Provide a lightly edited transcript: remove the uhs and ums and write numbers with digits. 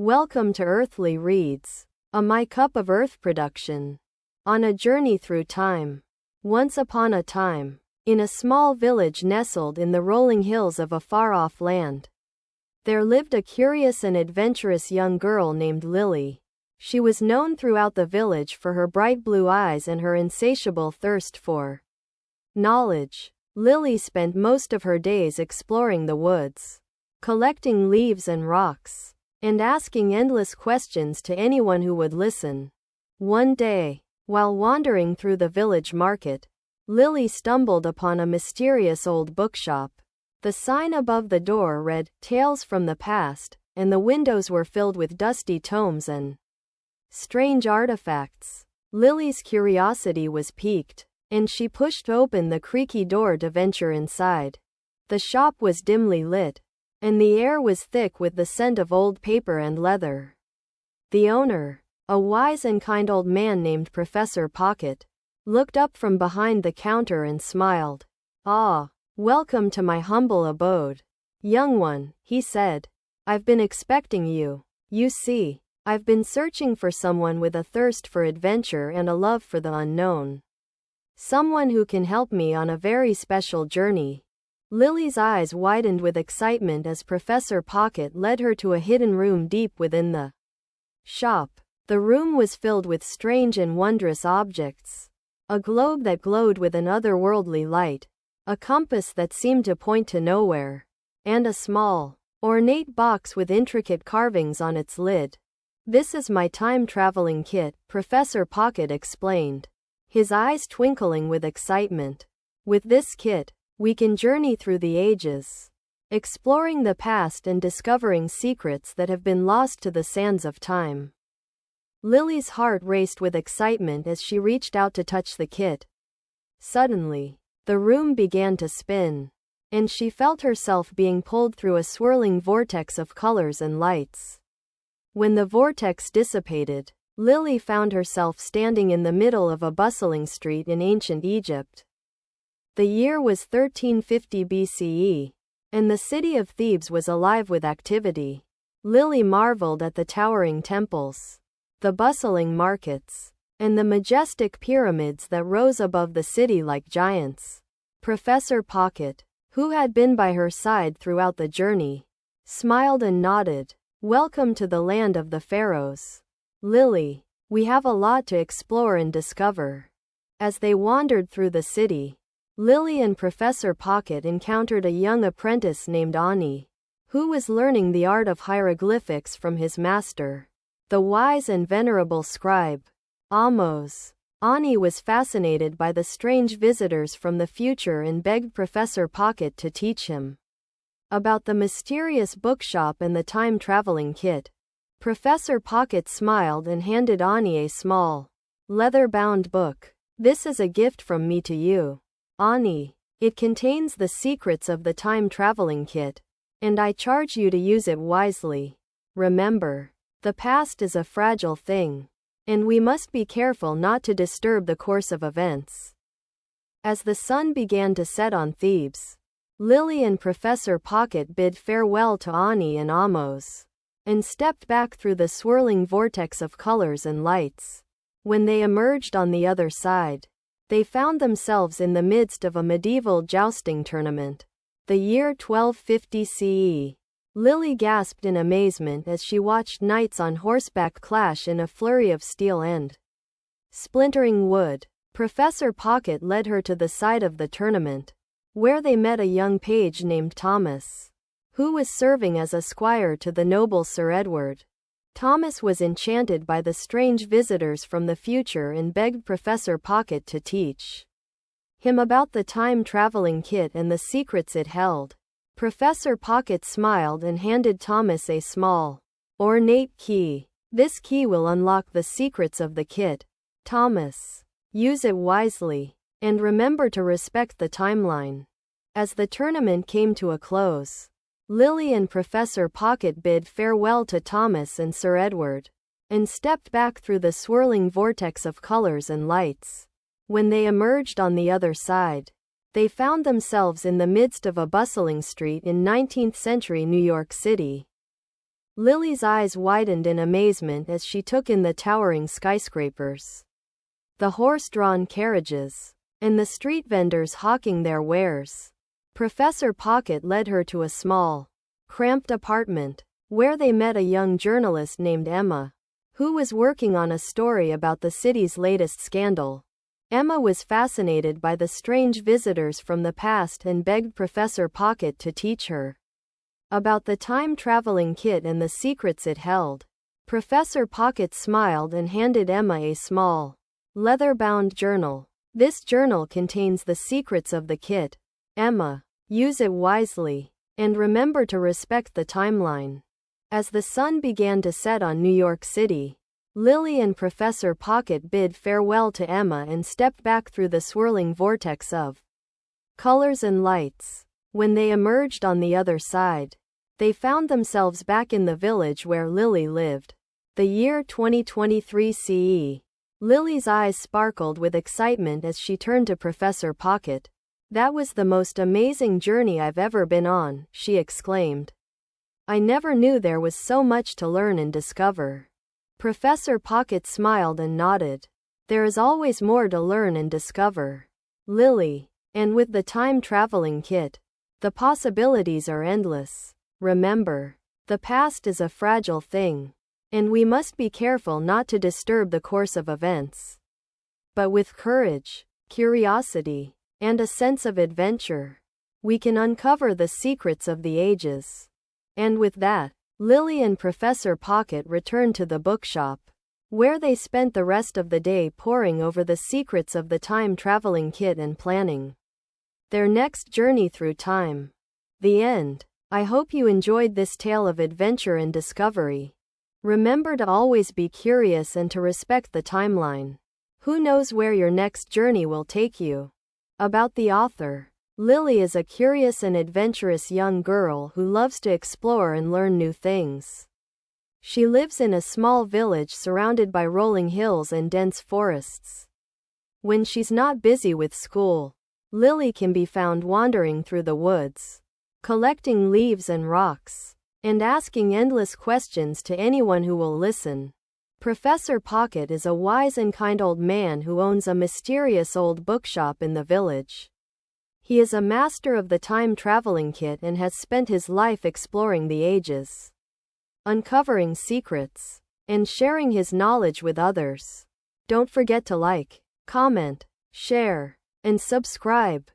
Welcome to Earthly Reads, a My Cup of Earth production. On a journey through time. Once upon a time, in a small village nestled in the rolling hills of a far-off land, there lived a curious and adventurous young girl named Lily. She was known throughout the village for her bright blue eyes and her insatiable thirst for knowledge. Lily spent most of her days exploring the woods, collecting leaves and rocks, and asking endless questions to anyone who would listen. One day, while wandering through the village market, Lily stumbled upon a mysterious old bookshop. The sign above the door read, "Tales from the Past," and the windows were filled with dusty tomes and strange artifacts. Lily's curiosity was piqued, and she pushed open the creaky door to venture inside. The shop was dimly lit, and the air was thick with the scent of old paper and leather. The owner, a wise and kind old man named Professor Pocket, looked up from behind the counter and smiled. "Ah, welcome to my humble abode, young one," he said. "I've been expecting you. You see, I've been searching for someone with a thirst for adventure and a love for the unknown. Someone who can help me on a very special journey." Lily's eyes widened with excitement as Professor Pocket led her to a hidden room deep within the shop. The room was filled with strange and wondrous objects. A globe that glowed with an otherworldly light, a compass that seemed to point to nowhere, and a small, ornate box with intricate carvings on its lid. "This is my time-traveling kit," Professor Pocket explained, his eyes twinkling with excitement. "With this kit, we can journey through the ages, exploring the past and discovering secrets that have been lost to the sands of time." Lily's heart raced with excitement as she reached out to touch the kit. Suddenly, the room began to spin, and she felt herself being pulled through a swirling vortex of colors and lights. When the vortex dissipated, Lily found herself standing in the middle of a bustling street in ancient Egypt. The year was 1350 BCE, and the city of Thebes was alive with activity. Lily marveled at the towering temples, the bustling markets, and the majestic pyramids that rose above the city like giants. Professor Pocket, who had been by her side throughout the journey, smiled and nodded. "Welcome to the land of the pharaohs, Lily. We have a lot to explore and discover." As they wandered through the city, Lily and Professor Pocket encountered a young apprentice named Ani, who was learning the art of hieroglyphics from his master, the wise and venerable scribe, Amos. Ani was fascinated by the strange visitors from the future and begged Professor Pocket to teach him about the mysterious bookshop and the time-traveling kit. Professor Pocket smiled and handed Ani a small, leather-bound book. "This is a gift from me to you, Ani. It contains the secrets of the time-traveling kit, and I charge you to use it wisely. Remember, the past is a fragile thing, and we must be careful not to disturb the course of events." As the sun began to set on Thebes, Lily and Professor Pocket bid farewell to Ani and Amos, and stepped back through the swirling vortex of colors and lights. When they emerged on the other side, they found themselves in the midst of a medieval jousting tournament. The year 1250 CE. Lily gasped in amazement as she watched knights on horseback clash in a flurry of steel and splintering wood. Professor Pocket led her to the side of the tournament, where they met a young page named Thomas, who was serving as a squire to the noble Sir Edward. Thomas was enchanted by the strange visitors from the future and begged Professor Pocket to teach him about the time-traveling kit and the secrets it held. Professor Pocket smiled and handed Thomas a small, ornate key. "This key will unlock the secrets of the kit, Thomas. Use it wisely, and remember to respect the timeline." As the tournament came to a close, Lily and Professor Pocket bid farewell to Thomas and Sir Edward, and stepped back through the swirling vortex of colors and lights. When they emerged on the other side, they found themselves in the midst of a bustling street in 19th-century New York City. Lily's eyes widened in amazement as she took in the towering skyscrapers, the horse-drawn carriages, and the street vendors hawking their wares. Professor Pocket led her to a small, cramped apartment, where they met a young journalist named Emma, who was working on a story about the city's latest scandal. Emma was fascinated by the strange visitors from the past and begged Professor Pocket to teach her about the time-traveling kit and the secrets it held. Professor Pocket smiled and handed Emma a small, leather-bound journal. This journal contains the secrets of the kit. Emma, use it wisely, and remember to respect the timeline. As the sun began to set on New York City, Lily and Professor Pocket bid farewell to Emma and stepped back through the swirling vortex of colors and lights. When they emerged on the other side, they found themselves back in the village where Lily lived. The year 2023 CE. Lily's eyes sparkled with excitement as she turned to Professor Pocket. "That was the most amazing journey I've ever been on," she exclaimed. "I never knew there was so much to learn and discover." Professor Pocket smiled and nodded. "There is always more to learn and discover, Lily. And with the time-traveling kit, the possibilities are endless. Remember, the past is a fragile thing, and we must be careful not to disturb the course of events. But with courage, curiosity, and a sense of adventure, we can uncover the secrets of the ages." And with that, Lily and Professor Pocket returned to the bookshop, where they spent the rest of the day poring over the secrets of the time-traveling kit and planning their next journey through time. The end. I hope you enjoyed this tale of adventure and discovery. Remember to always be curious and to respect the timeline. Who knows where your next journey will take you? About the author. Lily is a curious and adventurous young girl who loves to explore and learn new things. She lives in a small village surrounded by rolling hills and dense forests. When she's not busy with school, Lily can be found wandering through the woods, collecting leaves and rocks, and asking endless questions to anyone who will listen. Professor Pocket is a wise and kind old man who owns a mysterious old bookshop in the village. He is a master of the time-traveling kit and has spent his life exploring the ages, uncovering secrets, and sharing his knowledge with others. Don't forget to like, comment, share, and subscribe.